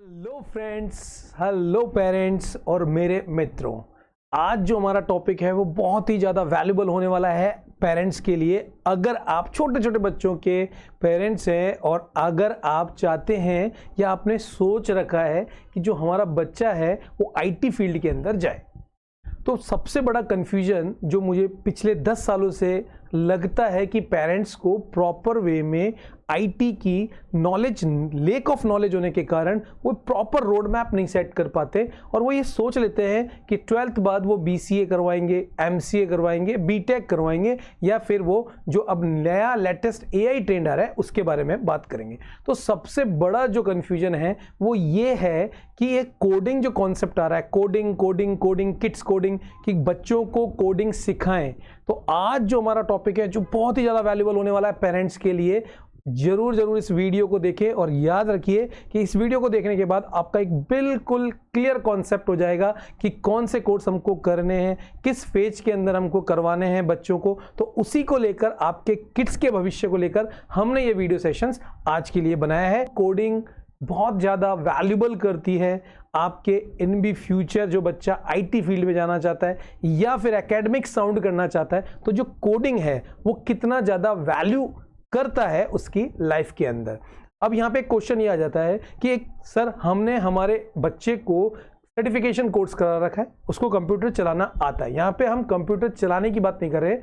Hello friends, hello parents और मेरे मित्रों। आज जो हमारा टॉपिक है वो बहुत ही ज़्यादा वैल्यूबल होने वाला है पेरेंट्स के लिए। अगर आप छोटे छोटे बच्चों के पेरेंट्स हैं और अगर आप चाहते हैं या आपने सोच रखा है कि जो हमारा बच्चा है वो आईटी फील्ड के अंदर जाए, तो सबसे बड़ा कन्फ्यूजन जो मुझे पिछले 10 सालों से लगता है कि पेरेंट्स को प्रॉपर वे में आईटी की नॉलेज, लेक ऑफ नॉलेज होने के कारण वो प्रॉपर रोड मैप नहीं सेट कर पाते और वो ये सोच लेते हैं कि 12th बाद वो बीसीए करवाएंगे, एमसीए करवाएंगे, बीटेक करवाएंगे या फिर वो जो अब नया लेटेस्ट एआई ट्रेंड आ रहा है उसके बारे में बात करेंगे। तो सबसे बड़ा जो कन्फ्यूजन है वो ये है कि ये कोडिंग जो कॉन्सेप्ट आ रहा है, कोडिंग किड्स कोडिंग, कि बच्चों को कोडिंग सिखाएं। तो आज जो हमारा टॉपिक है जो बहुत ही ज़्यादा वैल्यूबल होने वाला है पेरेंट्स के लिए, जरूर इस वीडियो को देखें और याद रखिए कि इस वीडियो को देखने के बाद आपका एक बिल्कुल क्लियर कॉन्सेप्ट हो जाएगा कि कौन से कोर्स हमको करने हैं, किस फेज के अंदर हमको करवाने हैं बच्चों को। तो उसी को लेकर, आपके किड्स के भविष्य को लेकर हमने ये वीडियो सेशंस आज के लिए बनाया है। कोडिंग बहुत ज़्यादा वैल्यूबल करती है आपके इन बी फ्यूचर। जो बच्चा आईटी फील्ड में जाना चाहता है या फिर एकेडमिक साउंड करना चाहता है, तो जो कोडिंग है वो कितना ज़्यादा वैल्यू करता है उसकी लाइफ के अंदर। अब यहाँ पे क्वेश्चन ये आ जाता है कि सर हमने हमारे बच्चे को सर्टिफिकेशन कोर्स करा रखा है, उसको कंप्यूटर चलाना आता है। यहाँ पे हम कंप्यूटर चलाने की बात नहीं कर रहे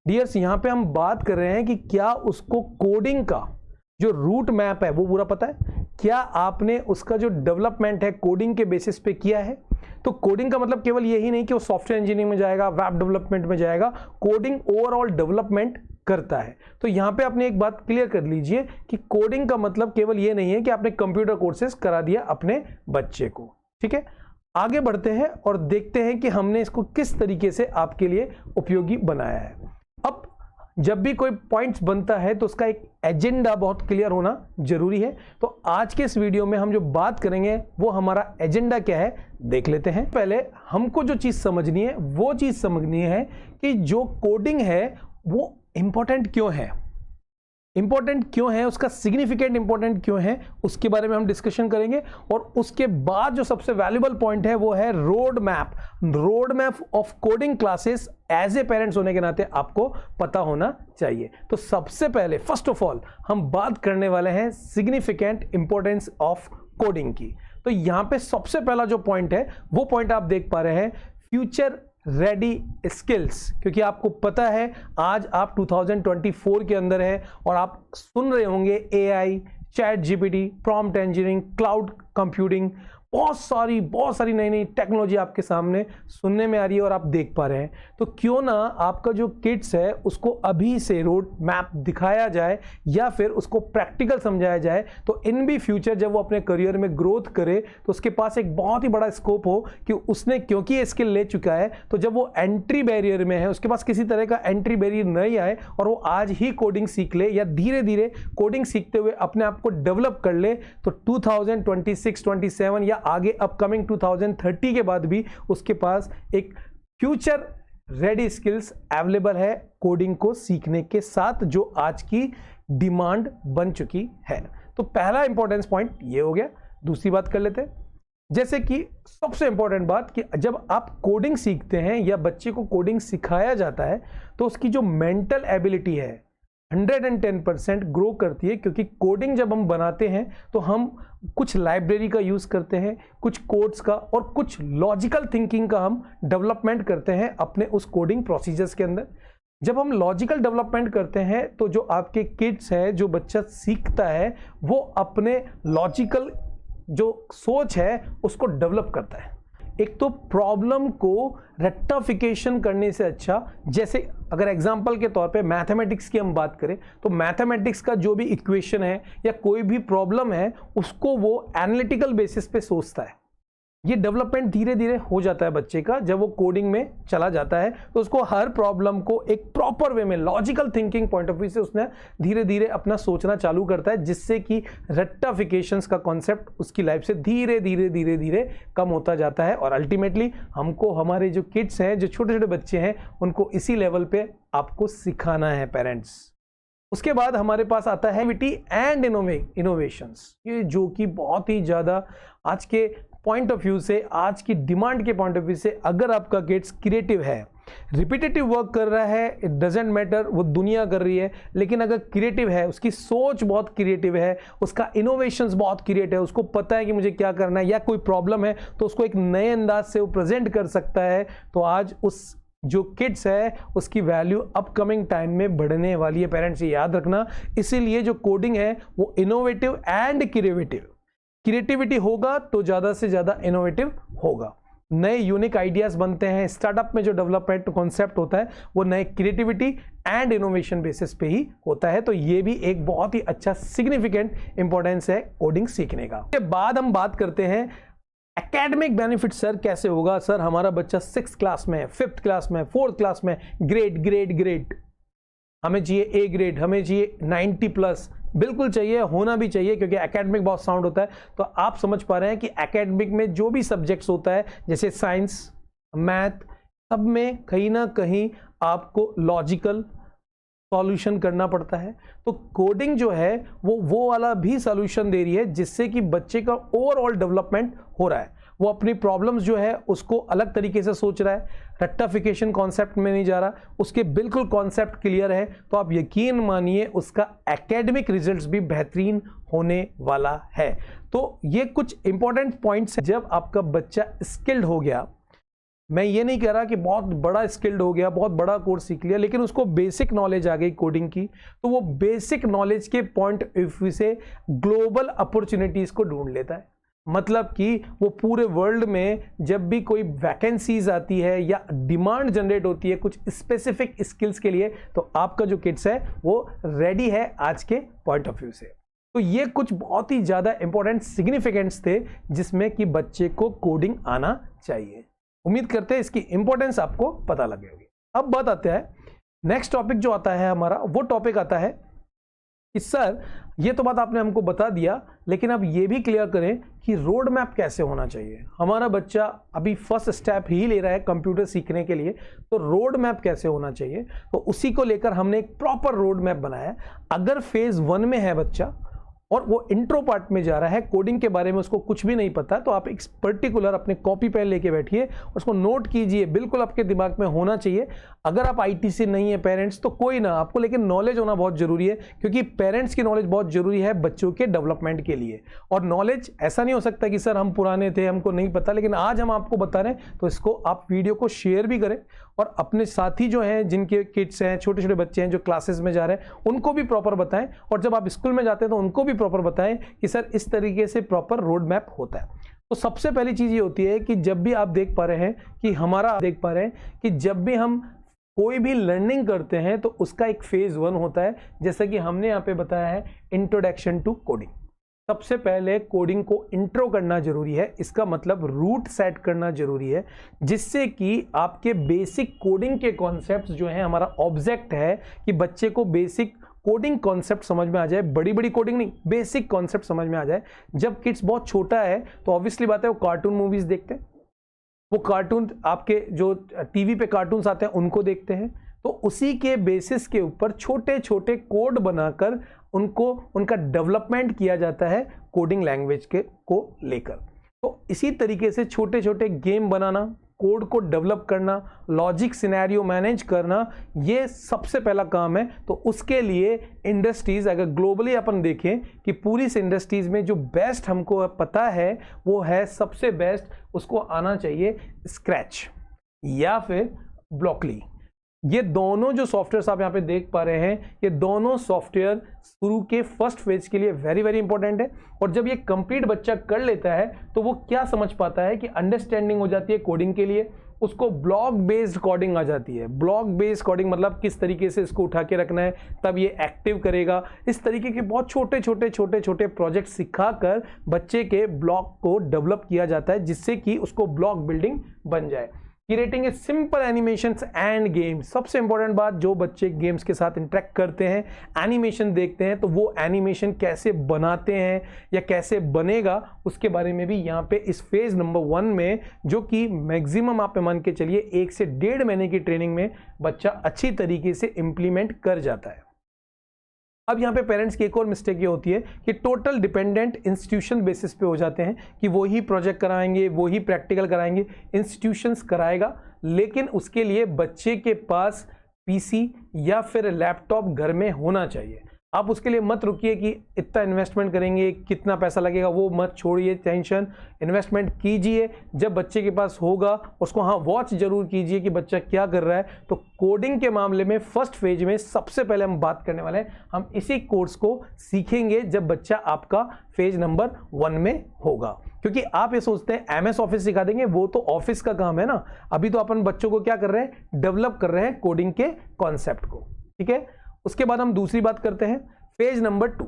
डियर्स, यहाँ पे हम बात कर रहे हैं कि क्या उसको कोडिंग का जो रूट मैप है वो पूरा पता है, क्या आपने उसका जो डेवलपमेंट है कोडिंग के बेसिस पे किया है। तो कोडिंग का मतलब केवल यही नहीं कि वो सॉफ्टवेयर इंजीनियरिंग में जाएगा, वेब डेवलपमेंट में जाएगा, कोडिंग ओवरऑल डेवलपमेंट करता है। तो यहां पे आपने एक बात क्लियर कर लीजिए कि कोडिंग का मतलब केवल ये नहीं है कि आपने कंप्यूटर कोर्सेज करा दिया अपने बच्चे को। ठीक है, आगे बढ़ते हैं और देखते हैं कि हमने इसको किस तरीके से आपके लिए उपयोगी बनाया है। अब जब भी कोई पॉइंट्स बनता है तो उसका एक एजेंडा बहुत क्लियर होना जरूरी है। तो आज के इस वीडियो में हम जो बात करेंगे वो हमारा एजेंडा क्या है देख लेते हैं। पहले हमको जो चीज समझनी है वो चीज समझनी है कि जो कोडिंग है वो इंपॉर्टेंट क्यों है, उसका सिग्निफिकेंट इंपॉर्टेंट क्यों है, उसके बारे में हम डिस्कशन करेंगे। और उसके बाद जो सबसे वैल्यूबल पॉइंट है वो है road map of coding classes. As a parents होने के नाते आपको पता होना चाहिए। तो सबसे पहले फर्स्ट ऑफ ऑल हम बात करने वाले हैं सिग्निफिकेंट इंपॉर्टेंस ऑफ कोडिंग की। तो यहां पे सबसे पहला जो पॉइंट है वो पॉइंट आप देख पा रहे हैं, फ्यूचर रेडी स्किल्स। क्योंकि आपको पता है आज आप 2024 के अंदर है और आप सुन रहे होंगे AI, chat GPT, prompt engineering, cloud computing, बहुत सारी नई टेक्नोलॉजी आपके सामने सुनने में आ रही है और आप देख पा रहे हैं। तो क्यों ना आपका जो किड्स है उसको अभी से रोड मैप दिखाया जाए या फिर उसको प्रैक्टिकल समझाया जाए, तो इन भी फ्यूचर जब वो अपने करियर में ग्रोथ करे तो उसके पास एक बहुत ही बड़ा स्कोप हो कि उसने, क्योंकि ये स्किल ले चुका है, तो जब वो एंट्री बैरियर में है, उसके पास किसी तरह का एंट्री बैरियर नहीं आए और वो आज ही कोडिंग सीख ले या धीरे धीरे कोडिंग सीखते हुए अपने आप को डेवलप कर ले, तो 2026, 27 या आगे अपकमिंग 2030 के बाद भी उसके पास एक फ्यूचर रेडी स्किल्स अवेलेबल है कोडिंग को सीखने के साथ, जो आज की डिमांड बन चुकी है। तो पहला इंपॉर्टेंस पॉइंट ये हो गया। दूसरी बात कर लेते हैं, जैसे कि सबसे इंपॉर्टेंट बात कि जब आप कोडिंग सीखते हैं या बच्चे को कोडिंग सिखाया जाता है तो उसकी जो मेंटल एबिलिटी है 110% ग्रो करती है। क्योंकि कोडिंग जब हम बनाते हैं तो हम कुछ लाइब्रेरी का यूज करते हैं, कुछ कोड्स का और कुछ लॉजिकल थिंकिंग का हम डेवलपमेंट करते हैं अपने उस कोडिंग प्रोसीजर्स के अंदर। जब हम लॉजिकल डेवलपमेंट करते हैं तो जो आपके किड्स है, जो बच्चा सीखता है, वो अपने लॉजिकल जो सोच है उसको डेवलप करता है। एक तो प्रॉब्लम को रेक्टिफिकेशन करने से अच्छा, जैसे अगर एग्जांपल के तौर पे मैथमेटिक्स की हम बात करें तो मैथमेटिक्स का जो भी इक्वेशन है या कोई भी प्रॉब्लम है उसको वो एनालिटिकल बेसिस पे सोचता है। ये डेवलपमेंट धीरे धीरे हो जाता है बच्चे का जब वो कोडिंग में चला जाता है, तो उसको हर प्रॉब्लम को एक प्रॉपर वे में logical thinking point of view से उसने धीरे धीरे अपना सोचना चालू करता है, जिससे कि रेक्टिफिकेशंस का कॉन्सेप्ट उसकी लाइफ से धीरे धीरे कम होता जाता है। और अल्टीमेटली हमको हमारे जो किड्स हैं, जो छोटे छोटे बच्चे हैं, उनको इसी लेवल पे आपको सिखाना है पेरेंट्स। उसके बाद हमारे पास आता है क्रिएटिविटी एंड इनोवेशंस, ये जो कि बहुत ही ज़्यादा आज के पॉइंट ऑफ व्यू से, आज की डिमांड के पॉइंट ऑफ व्यू से, अगर आपका किड्स क्रिएटिव है, रिपीटेटिव वर्क कर रहा है, इट डजेंट मैटर वो दुनिया कर रही है, लेकिन अगर क्रिएटिव है, उसकी सोच बहुत क्रिएटिव है, उसका इनोवेशंस बहुत क्रिएटिव है, उसको पता है कि मुझे क्या करना है, या कोई प्रॉब्लम है तो उसको एक नए अंदाज से वो प्रेजेंट कर सकता है, तो आज उस जो किड्स है उसकी वैल्यू अपकमिंग टाइम में बढ़ने वाली है। पेरेंट्स ये याद रखना, इसीलिए जो कोडिंग है वो इनोवेटिव एंड क्रिएटिविटी होगा तो ज़्यादा से ज़्यादा इनोवेटिव होगा, नए यूनिक आइडियाज बनते हैं। स्टार्टअप में जो डेवलपमेंट कॉन्सेप्ट होता है वो नए क्रिएटिविटी एंड इनोवेशन बेसिस पे ही होता है, तो ये भी एक बहुत ही अच्छा सिग्निफिकेंट इंपॉर्टेंस है कोडिंग सीखने का। उसके बाद हम बात करते हैं एकेडमिक बेनिफिट। सर कैसे होगा? सर हमारा बच्चा 6th क्लास में है, 5th क्लास में, 4th क्लास में, ग्रेड हमें चाहिए ए ग्रेड, हमें चाहिए 90+, बिल्कुल चाहिए, होना भी चाहिए, क्योंकि एकेडमिक बहुत साउंड होता है। तो आप समझ पा रहे हैं कि एकेडमिक में जो भी सब्जेक्ट्स होता है, जैसे साइंस, मैथ, सब में कहीं ना कहीं आपको लॉजिकल सॉल्यूशन करना पड़ता है। तो कोडिंग जो है वो वाला भी सॉल्यूशन दे रही है, जिससे कि बच्चे का ओवरऑल डेवलपमेंट हो रहा है, वो अपनी प्रॉब्लम्स जो है उसको अलग तरीके से सोच रहा है, रट्टाफिकेशन कॉन्सेप्ट में नहीं जा रहा, उसके बिल्कुल कॉन्सेप्ट क्लियर है, तो आप यकीन मानिए उसका एकेडमिक रिजल्ट्स भी बेहतरीन होने वाला है। तो ये कुछ इंपॉर्टेंट पॉइंट्स हैं। जब आपका बच्चा स्किल्ड हो गया, मैं ये नहीं कह रहा कि बहुत बड़ा स्किल्ड हो गया, बहुत बड़ा कोर्स सीख लिया, लेकिन उसको बेसिक नॉलेज आ गई कोडिंग की, तो वो बेसिक नॉलेज के पॉइंट ऑफ व्यू से ग्लोबल अपॉर्चुनिटीज को ढूंढ लेता है। मतलब कि वो पूरे वर्ल्ड में जब भी कोई वैकेंसीज आती है या डिमांड जनरेट होती है कुछ स्पेसिफिक स्किल्स के लिए, तो आपका जो किड्स है वो रेडी है आज के पॉइंट ऑफ व्यू से। तो ये कुछ बहुत ही ज़्यादा इंपॉर्टेंट सिग्निफिकेंस थे जिसमें कि बच्चे को कोडिंग आना चाहिए। उम्मीद करते हैं इसकी इंपॉर्टेंस आपको पता लगेगी। अब बात आते हैं नेक्स्ट टॉपिक जो आता है हमारा, वो टॉपिक आता है कि सर ये तो बात आपने हमको बता दिया, लेकिन अब ये भी क्लियर करें कि रोड मैप कैसे होना चाहिए। हमारा बच्चा अभी फर्स्ट स्टेप ही ले रहा है कंप्यूटर सीखने के लिए, तो रोड मैप कैसे होना चाहिए, तो उसी को लेकर हमने एक प्रॉपर रोड मैप बनाया। अगर फेज 1 में है बच्चा और वो इंट्रो पार्ट में जा रहा है, कोडिंग के बारे में उसको कुछ भी नहीं पता, तो आप एक पर्टिकुलर अपने कॉपी पेन लेके बैठिए, उसको नोट कीजिए, बिल्कुल आपके दिमाग में होना चाहिए। अगर आप आईटी से नहीं है पेरेंट्स तो कोई ना, आपको लेकिन नॉलेज होना बहुत जरूरी है, क्योंकि पेरेंट्स की नॉलेज बहुत जरूरी है बच्चों के डेवलपमेंट के लिए। और नॉलेज ऐसा नहीं हो सकता कि सर हम पुराने थे हमको नहीं पता, लेकिन आज हम आपको बता रहे हैं, तो इसको आप वीडियो को शेयर भी करें और अपने साथी जो हैं जिनके किड्स हैं, छोटे छोटे बच्चे हैं जो क्लासेस में जा रहे हैं, उनको भी प्रॉपर बताएं। और जब आप स्कूल में जाते हैं तो उनको भी प्रॉपर बताएं कि सर इस तरीके से प्रॉपर रोड मैप होता है। तो सबसे पहली चीज ये होती है कि जब भी आप देख पा रहे हैं कि जब भी हम कोई भी लर्निंग करते हैं तो उसका एक फेज 1 होता है, जैसा कि हमने यहाँ पे बताया है इंट्रोडक्शन टू कोडिंग। सबसे पहले कोडिंग को इंट्रो करना जरूरी है, इसका मतलब रूट सेट करना जरूरी है, जिससे कि आपके बेसिक कोडिंग के कॉन्सेप्ट्स जो हैं, हमारा ऑब्जेक्ट है कि बच्चे को बेसिक कोडिंग कॉन्सेप्ट समझ में आ जाए, बड़ी बड़ी कोडिंग नहीं, बेसिक कॉन्सेप्ट समझ में आ जाए। जब किड्स बहुत छोटा है तो ऑब्वियसली बात है वो कार्टून मूवीज देखते हैं, वो कार्टून आपके जो टीवी पे कार्टून्स आते हैं उनको देखते हैं, तो उसी के बेसिस के ऊपर छोटे छोटे कोड बनाकर उनको उनका डेवलपमेंट किया जाता है कोडिंग लैंग्वेज के को लेकर। तो इसी तरीके से छोटे छोटे गेम बनाना, कोड को डेवलप करना, लॉजिक सिनेरियो मैनेज करना, ये सबसे पहला काम है। तो उसके लिए इंडस्ट्रीज, अगर ग्लोबली अपन देखें कि पूरी इस इंडस्ट्रीज में जो बेस्ट हमको पता है वो है, सबसे बेस्ट उसको आना चाहिए स्क्रैच या फिर ब्लॉकली। ये दोनों जो सॉफ्टवेयर आप यहाँ पे देख पा रहे हैं, ये दोनों सॉफ्टवेयर शुरू के फर्स्ट फेज के लिए वेरी वेरी इंपॉर्टेंट है। और जब ये कंप्लीट बच्चा कर लेता है तो वो क्या समझ पाता है कि अंडरस्टैंडिंग हो जाती है कोडिंग के लिए, उसको ब्लॉक बेस्ड कोडिंग आ जाती है। ब्लॉक बेस्ड कोडिंग मतलब किस तरीके से इसको उठा के रखना है, तब ये एक्टिव करेगा। इस तरीके के बहुत छोटे छोटे प्रोजेक्ट सिखाकर बच्चे के ब्लॉक को डेवलप किया जाता है, जिससे कि उसको ब्लॉक बिल्डिंग बन जाए। Creating a simple animations and games, सबसे इंपॉर्टेंट बात, जो बच्चे गेम्स के साथ इंटरेक्ट करते हैं, एनिमेशन देखते हैं, तो वो एनिमेशन कैसे बनाते हैं या कैसे बनेगा उसके बारे में भी यहाँ पे इस फेज नंबर 1 में, जो कि मैक्सिमम आप मान के चलिए 1 से 1.5 महीने की ट्रेनिंग में बच्चा अच्छी तरीके से इंप्लीमेंट कर जाता है। अब यहाँ पे पेरेंट्स की एक और मिस्टेक ये होती है कि टोटल डिपेंडेंट इंस्टीट्यूशन बेसिस पे हो जाते हैं कि वो ही प्रोजेक्ट कराएंगे, वो ही प्रैक्टिकल कराएंगे। इंस्टीट्यूशंस कराएगा, लेकिन उसके लिए बच्चे के पास पीसी या फिर लैपटॉप घर में होना चाहिए। आप उसके लिए मत रुकिए कि इतना इन्वेस्टमेंट करेंगे, कितना पैसा लगेगा, वो मत छोड़िए टेंशन, इन्वेस्टमेंट कीजिए। जब बच्चे के पास होगा उसको हाँ वॉच जरूर कीजिए कि बच्चा क्या कर रहा है। तो कोडिंग के मामले में फर्स्ट फेज में सबसे पहले हम बात करने वाले हैं, हम इसी कोर्स को सीखेंगे जब बच्चा आपका फेज नंबर 1 में होगा। क्योंकि आप ये सोचते हैं MS ऑफिस सिखा देंगे, वो तो ऑफिस का काम है ना। अभी तो अपन बच्चों को क्या कर रहे हैं, डेवलप कर रहे हैं कोडिंग के कॉन्सेप्ट को, ठीक है। उसके बाद हम दूसरी बात करते हैं, फेज नंबर 2।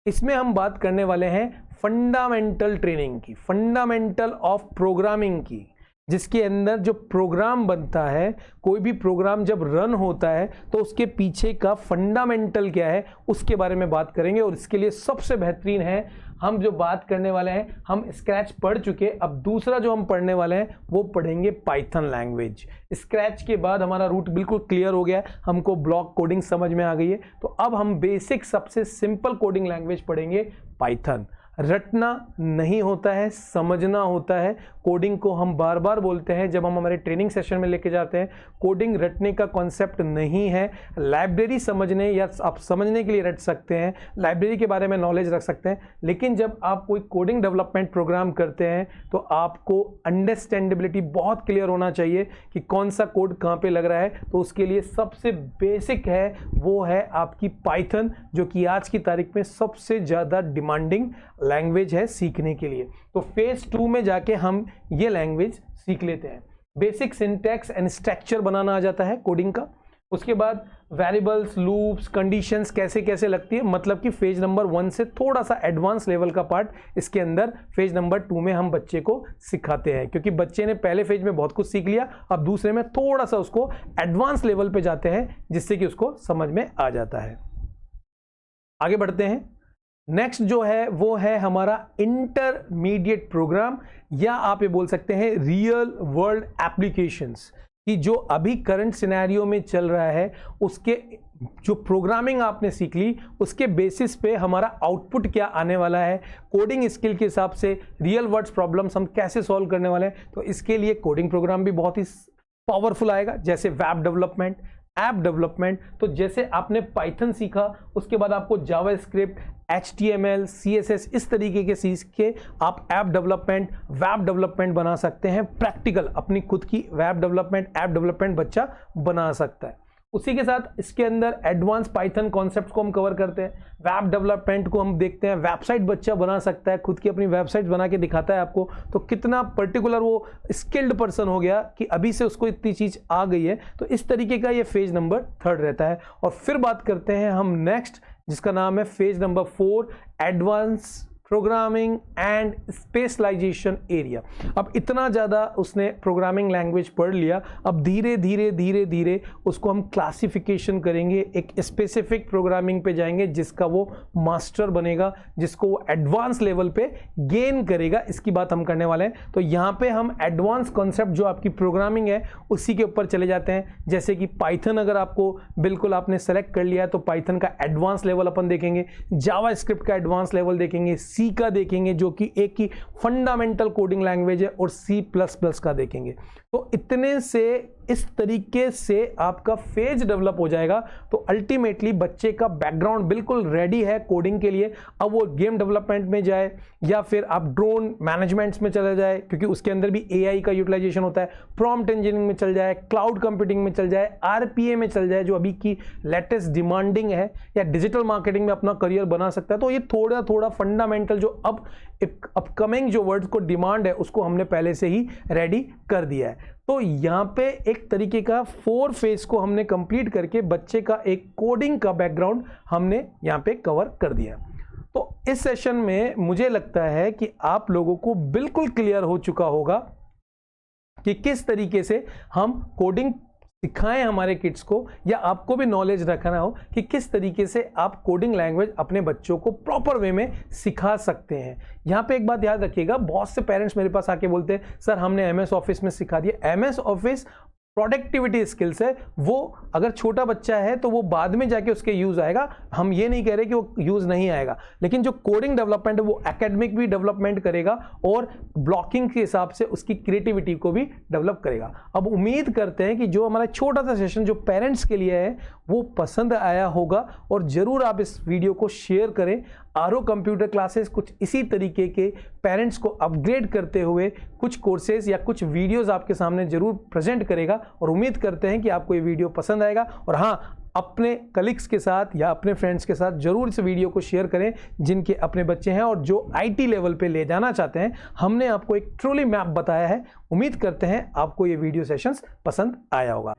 इसमें हम बात करने वाले हैं फंडामेंटल ट्रेनिंग की, फंडामेंटल ऑफ प्रोग्रामिंग की, जिसके अंदर जो प्रोग्राम बनता है, कोई भी प्रोग्राम जब रन होता है तो उसके पीछे का फंडामेंटल क्या है उसके बारे में बात करेंगे। और इसके लिए सबसे बेहतरीन है, हम जो बात करने वाले हैं, हम स्क्रैच पढ़ चुके, अब दूसरा जो हम पढ़ने वाले हैं वो पढ़ेंगे पाइथन लैंग्वेज। स्क्रैच के बाद हमारा रूट बिल्कुल क्लियर हो गया है, हमको ब्लॉक कोडिंग समझ में आ गई है। तो अब हम बेसिक सबसे सिंपल कोडिंग लैंग्वेज पढ़ेंगे पाइथन। रटना नहीं होता है, समझना होता है। कोडिंग को हम बार बार बोलते हैं जब हम हमारे ट्रेनिंग सेशन में लेके जाते हैं, कोडिंग रटने का कॉन्सेप्ट नहीं है। लाइब्रेरी समझने या आप समझने के लिए रट सकते हैं, लाइब्रेरी के बारे में नॉलेज रख सकते हैं, लेकिन जब आप कोई कोडिंग डेवलपमेंट प्रोग्राम करते हैं तो आपको अंडरस्टैंडेबिलिटी बहुत क्लियर होना चाहिए कि कौन सा कोड कहाँ पे लग रहा है। तो उसके लिए सबसे बेसिक है वो है आपकी पाइथन, जो कि आज की तारीख में सबसे ज़्यादा डिमांडिंग लैंग्वेज है सीखने के लिए। तो फेज 2 में जाके हम ये लैंग्वेज सीख लेते हैं। बेसिक सिंटैक्स एंड स्ट्रक्चर बनाना आ जाता है कोडिंग का। उसके बाद वेरिएबल्स, लूप्स, कंडीशंस कैसे कैसे लगती है, मतलब कि फेज नंबर 1 से थोड़ा सा एडवांस लेवल का पार्ट इसके अंदर फेज नंबर 2 में हम बच्चे को सिखाते हैं। क्योंकि बच्चे ने पहले फेज में बहुत कुछ सीख लिया, अब दूसरे में थोड़ा सा उसको एडवांस लेवल पे जाते हैं, जिससे कि उसको समझ में आ जाता है। आगे बढ़ते हैं। नेक्स्ट जो है वो है हमारा इंटरमीडिएट प्रोग्राम, या आप ये बोल सकते हैं रियल वर्ल्ड एप्लीकेशंस, कि जो अभी करंट सिनेरियो में चल रहा है उसके जो प्रोग्रामिंग आपने सीख ली उसके बेसिस पे हमारा आउटपुट क्या आने वाला है, कोडिंग स्किल के हिसाब से रियल वर्ल्ड प्रॉब्लम्स हम कैसे सॉल्व करने वाले हैं। तो इसके लिए कोडिंग प्रोग्राम भी बहुत ही पावरफुल आएगा, जैसे वेब डेवलपमेंट, ऐप डेवलपमेंट। तो जैसे आपने पाइथन सीखा, उसके बाद आपको जावास्क्रिप्ट, HTML, CSS इस तरीके के सीख के आप ऐप डेवलपमेंट, वेब डेवलपमेंट बना सकते हैं। प्रैक्टिकल अपनी खुद की वेब डेवलपमेंट, ऐप डेवलपमेंट बच्चा बना सकता है। उसी के साथ इसके अंदर एडवांस पाइथन कॉन्सेप्ट्स को हम कवर करते हैं। वेब डेवलपमेंट को हम देखते हैं, वेबसाइट बच्चा बना सकता है, खुद की अपनी वेबसाइट बना के दिखाता है आपको। तो कितना पर्टिकुलर वो स्किल्ड पर्सन हो गया कि अभी से उसको इतनी चीज आ गई है। तो इस तरीके का ये फेज नंबर 3 रहता है। और फिर बात करते हैं हम नेक्स्ट, जिसका नाम है phase number 4, advance programming and specialisation area. अब इतना ज़्यादा उसने प्रोग्रामिंग लैंग्वेज पढ़ लिया, अब धीरे धीरे धीरे धीरे उसको हम क्लासिफिकेशन करेंगे, एक स्पेसिफिक प्रोग्रामिंग पे जाएंगे जिसका वो मास्टर बनेगा, जिसको वो एडवांस लेवल पे गेन करेगा। इसकी बात हम करने वाले हैं। तो यहाँ पे हम एडवांस कॉन्सेप्ट जो आपकी प्रोग्रामिंग है उसी के ऊपर चले जाते हैं। जैसे कि पाइथन अगर आपको बिल्कुल आपने सेलेक्ट कर लिया है तो पाइथन का एडवांस लेवल अपन देखेंगे, जावास्क्रिप्ट का एडवांस लेवल देखेंगे, सी का देखेंगे जो कि एक ही फंडामेंटल कोडिंग लैंग्वेज है, और C++ का देखेंगे। तो इतने से इस तरीके से आपका फेज डेवलप हो जाएगा। तो अल्टीमेटली बच्चे का बैकग्राउंड बिल्कुल रेडी है कोडिंग के लिए। अब वो गेम डेवलपमेंट में जाए या फिर आप ड्रोन मैनेजमेंट्स में चले जाए, क्योंकि उसके अंदर भी AI का यूटिलाइजेशन होता है, प्रॉम्प्ट इंजीनियरिंग में चल जाए, क्लाउड कंप्यूटिंग में चल जाए, RPA में चल जाए जो अभी की लेटेस्ट डिमांडिंग है, या डिजिटल मार्केटिंग में अपना करियर बना सकता है। तो ये थोड़ा थोड़ा फंडामेंटल जो अब अपकमिंग जो वर्ड्स को डिमांड है उसको हमने पहले से ही रेडी कर दिया है। तो यहाँ पे एक तरीके का 4 फेज को हमने कंप्लीट करके बच्चे का एक कोडिंग का बैकग्राउंड हमने यहाँ पे कवर कर दिया। तो इस सेशन में मुझे लगता है कि आप लोगों को बिल्कुल क्लियर हो चुका होगा कि किस तरीके से हम कोडिंग सिखाएं हमारे किड्स को, या आपको भी नॉलेज रखना हो कि किस तरीके से आप कोडिंग लैंग्वेज अपने बच्चों को प्रॉपर वे में सिखा सकते हैं। यहाँ पे एक बात याद रखिएगा, बहुत से पेरेंट्स मेरे पास आके बोलते हैं सर हमने MS ऑफिस में सिखा दिया। MS ऑफिस प्रोडक्टिविटी स्किल्स है वो अगर छोटा बच्चा है तो वो बाद में जाके उसके यूज आएगा। हम ये नहीं कह रहे कि वो यूज नहीं आएगा, लेकिन जो कोडिंग डेवलपमेंट है वो एकेडमिक भी डेवलपमेंट करेगा और ब्लॉकिंग के हिसाब से उसकी क्रिएटिविटी को भी डेवलप करेगा। अब उम्मीद करते हैं कि जो हमारा छोटा सा सेशन जो पेरेंट्स के लिए है वो पसंद आया होगा, और जरूर आप इस वीडियो को शेयर करें। आरो कंप्यूटर क्लासेस कुछ इसी तरीके के पेरेंट्स को अपग्रेड करते हुए कुछ कोर्सेज या कुछ वीडियोस आपके सामने जरूर प्रेजेंट करेगा, और उम्मीद करते हैं कि आपको ये वीडियो पसंद आएगा। और हाँ, अपने कलीग्स के साथ या अपने फ्रेंड्स के साथ जरूर इस वीडियो को शेयर करें जिनके अपने बच्चे हैं और जो आईटी लेवल पे ले जाना चाहते हैं। हमने आपको एक ट्रूली मैप बताया है। उम्मीद करते हैं आपको ये वीडियो सेशंस पसंद आया होगा।